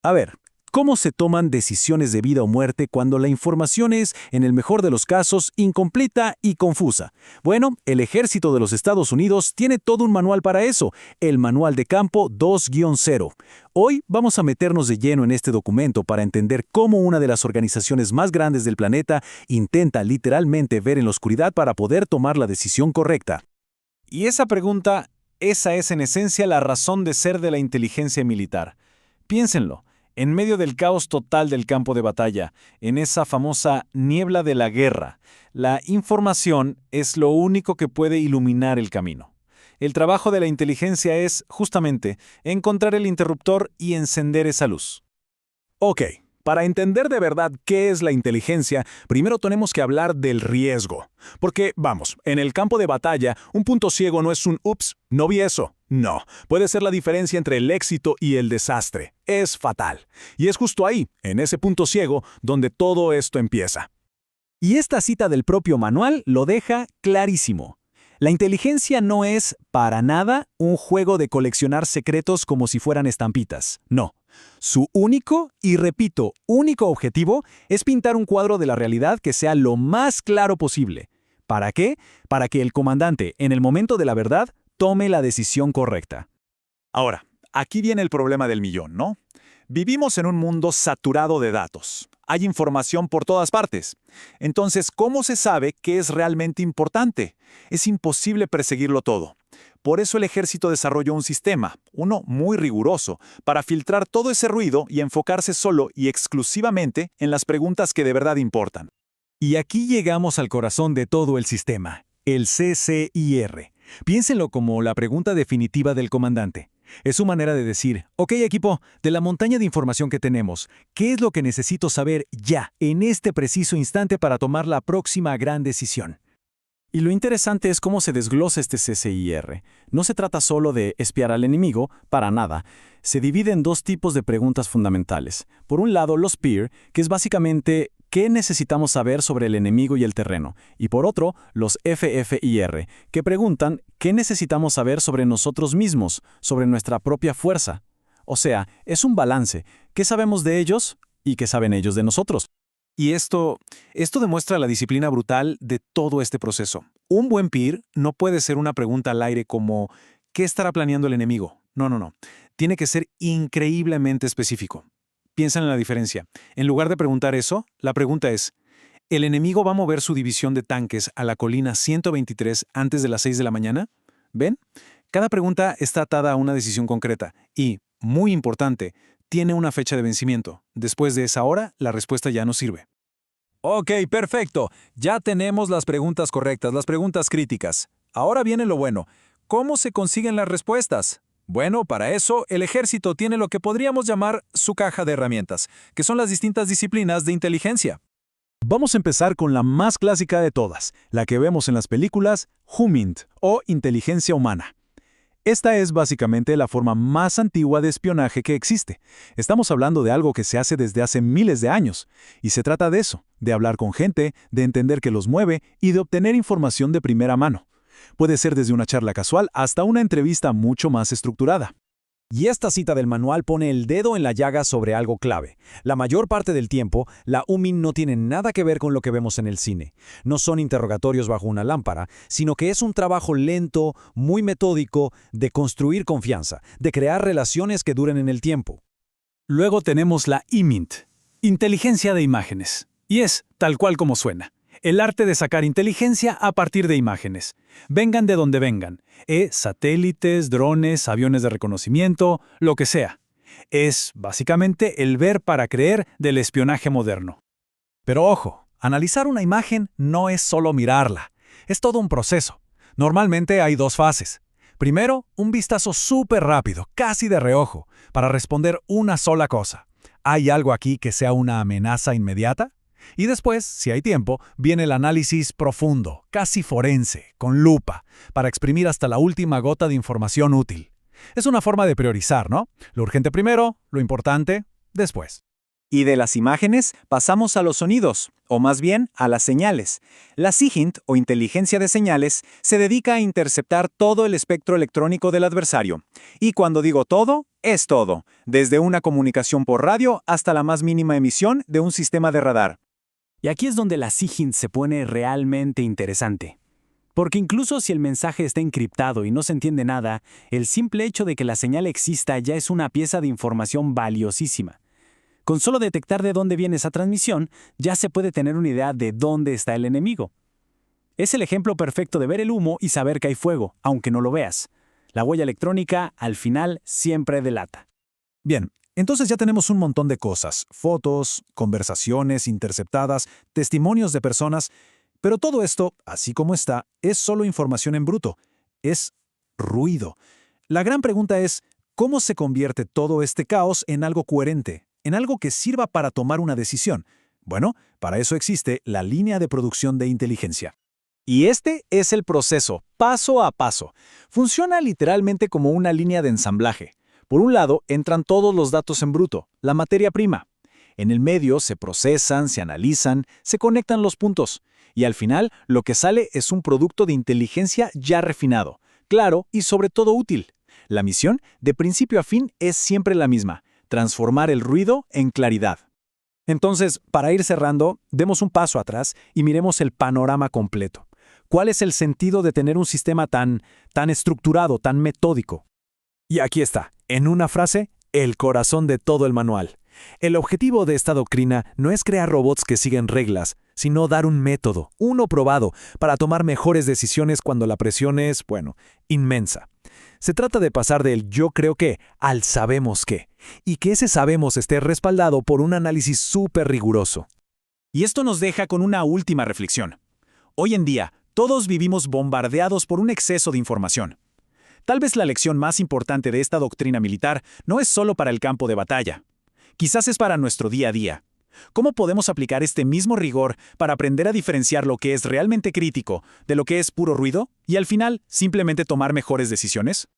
A ver, ¿cómo se toman decisiones de vida o muerte cuando la información es, en el mejor de los casos, incompleta y confusa? Bueno, el Ejército de los Estados Unidos tiene todo un manual para eso, el Manual de Campo 2-0. Hoy vamos a meternos de lleno en este documento para entender cómo una de las organizaciones más grandes del planeta intenta literalmente ver en la oscuridad para poder tomar la decisión correcta. Y esa pregunta, esa es en esencia la razón de ser de la inteligencia militar. Piénsenlo. En medio del caos total del campo de batalla, en esa famosa niebla de la guerra, la información es lo único que puede iluminar el camino. El trabajo de la inteligencia es, justamente, encontrar el interruptor y encender esa luz. Ok, para entender de verdad qué es la inteligencia, primero tenemos que hablar del riesgo. Porque, vamos, en el campo de batalla, un punto ciego no es un «ups, no vi eso». No, puede ser la diferencia entre el éxito y el desastre. Es fatal. Y es justo ahí, en ese punto ciego, donde todo esto empieza. Y esta cita del propio manual lo deja clarísimo. La inteligencia no es, para nada, un juego de coleccionar secretos como si fueran estampitas. No. Su único, y repito, único objetivo es pintar un cuadro de la realidad que sea lo más claro posible. ¿Para qué? Para que el comandante, en el momento de la verdad, tome la decisión correcta. Ahora, aquí viene el problema del millón, ¿no? Vivimos en un mundo saturado de datos. Hay información por todas partes. Entonces, ¿cómo se sabe qué es realmente importante? Es imposible perseguirlo todo. Por eso el ejército desarrolló un sistema, uno muy riguroso, para filtrar todo ese ruido y enfocarse solo y exclusivamente en las preguntas que de verdad importan. Y aquí llegamos al corazón de todo el sistema, el CCIR. Piénsenlo como la pregunta definitiva del comandante. Es su manera de decir, ok equipo, de la montaña de información que tenemos, ¿qué es lo que necesito saber ya, en este preciso instante para tomar la próxima gran decisión? Y lo interesante es cómo se desglosa este CCIR. No se trata solo de espiar al enemigo, para nada. Se divide en dos tipos de preguntas fundamentales. Por un lado, los PEER, que es básicamente ¿qué necesitamos saber sobre el enemigo y el terreno? Y por otro, los FFIR, que preguntan ¿qué necesitamos saber sobre nosotros mismos, sobre nuestra propia fuerza? O sea, es un balance. ¿Qué sabemos de ellos y qué saben ellos de nosotros? Y esto demuestra la disciplina brutal de todo este proceso. Un buen peer no puede ser una pregunta al aire como ¿qué estará planeando el enemigo? No. Tiene que ser increíblemente específico. Piensa en la diferencia. En lugar de preguntar eso, la pregunta es, ¿el enemigo va a mover su división de tanques a la colina 123 antes de las 6 de la mañana? ¿Ven? Cada pregunta está atada a una decisión concreta y, muy importante, tiene una fecha de vencimiento. Después de esa hora, la respuesta ya no sirve. Ok, perfecto. Ya tenemos las preguntas correctas, las preguntas críticas. Ahora viene lo bueno. ¿Cómo se consiguen las respuestas? Bueno, para eso, el ejército tiene lo que podríamos llamar su caja de herramientas, que son las distintas disciplinas de inteligencia. Vamos a empezar con la más clásica de todas, la que vemos en las películas, HUMINT, o inteligencia humana. Esta es básicamente la forma más antigua de espionaje que existe. Estamos hablando de algo que se hace desde hace miles de años. Y se trata de eso, de hablar con gente, de entender qué los mueve y de obtener información de primera mano. Puede ser desde una charla casual hasta una entrevista mucho más estructurada. Y esta cita del manual pone el dedo en la llaga sobre algo clave. La mayor parte del tiempo, la UMIN no tiene nada que ver con lo que vemos en el cine. No son interrogatorios bajo una lámpara, sino que es un trabajo lento, muy metódico, de construir confianza, de crear relaciones que duren en el tiempo. Luego tenemos la IMINT, inteligencia de imágenes. Y es tal cual como suena. El arte de sacar inteligencia a partir de imágenes. Vengan de donde vengan. Satélites, drones, aviones de reconocimiento, lo que sea. Es, básicamente, el ver para creer del espionaje moderno. Pero ojo, analizar una imagen no es solo mirarla. Es todo un proceso. Normalmente hay dos fases. Primero, un vistazo súper rápido, casi de reojo, para responder una sola cosa. ¿Hay algo aquí que sea una amenaza inmediata? Y después, si hay tiempo, viene el análisis profundo, casi forense, con lupa, para exprimir hasta la última gota de información útil. Es una forma de priorizar, ¿no? Lo urgente primero, lo importante después. Y de las imágenes pasamos a los sonidos, o más bien a las señales. La SIGINT, o inteligencia de señales, se dedica a interceptar todo el espectro electrónico del adversario. Y cuando digo todo, es todo, desde una comunicación por radio hasta la más mínima emisión de un sistema de radar. Y aquí es donde la SIGINT se pone realmente interesante. Porque incluso si el mensaje está encriptado y no se entiende nada, el simple hecho de que la señal exista ya es una pieza de información valiosísima. Con solo detectar de dónde viene esa transmisión, ya se puede tener una idea de dónde está el enemigo. Es el ejemplo perfecto de ver el humo y saber que hay fuego, aunque no lo veas. La huella electrónica, al final, siempre delata. Bien, entonces ya tenemos un montón de cosas: fotos, conversaciones interceptadas, testimonios de personas. Pero todo esto, así como está, es solo información en bruto. Es ruido. La gran pregunta es, ¿cómo se convierte todo este caos en algo coherente, en algo que sirva para tomar una decisión? Bueno, para eso existe la línea de producción de inteligencia. Y este es el proceso, paso a paso. Funciona literalmente como una línea de ensamblaje. Por un lado, entran todos los datos en bruto, la materia prima. En el medio se procesan, se analizan, se conectan los puntos. Y al final, lo que sale es un producto de inteligencia ya refinado, claro y sobre todo útil. La misión, de principio a fin, es siempre la misma: transformar el ruido en claridad. Entonces, para ir cerrando, demos un paso atrás y miremos el panorama completo. ¿Cuál es el sentido de tener un sistema tan estructurado, tan metódico? Y aquí está, en una frase, el corazón de todo el manual. El objetivo de esta doctrina no es crear robots que siguen reglas, sino dar un método, uno probado, para tomar mejores decisiones cuando la presión es, inmensa. Se trata de pasar del yo creo que al sabemos qué, y que ese sabemos esté respaldado por un análisis súper riguroso. Y esto nos deja con una última reflexión. Hoy en día, todos vivimos bombardeados por un exceso de información. Tal vez la lección más importante de esta doctrina militar no es solo para el campo de batalla. Quizás es para nuestro día a día. ¿Cómo podemos aplicar este mismo rigor para aprender a diferenciar lo que es realmente crítico de lo que es puro ruido y al final simplemente tomar mejores decisiones?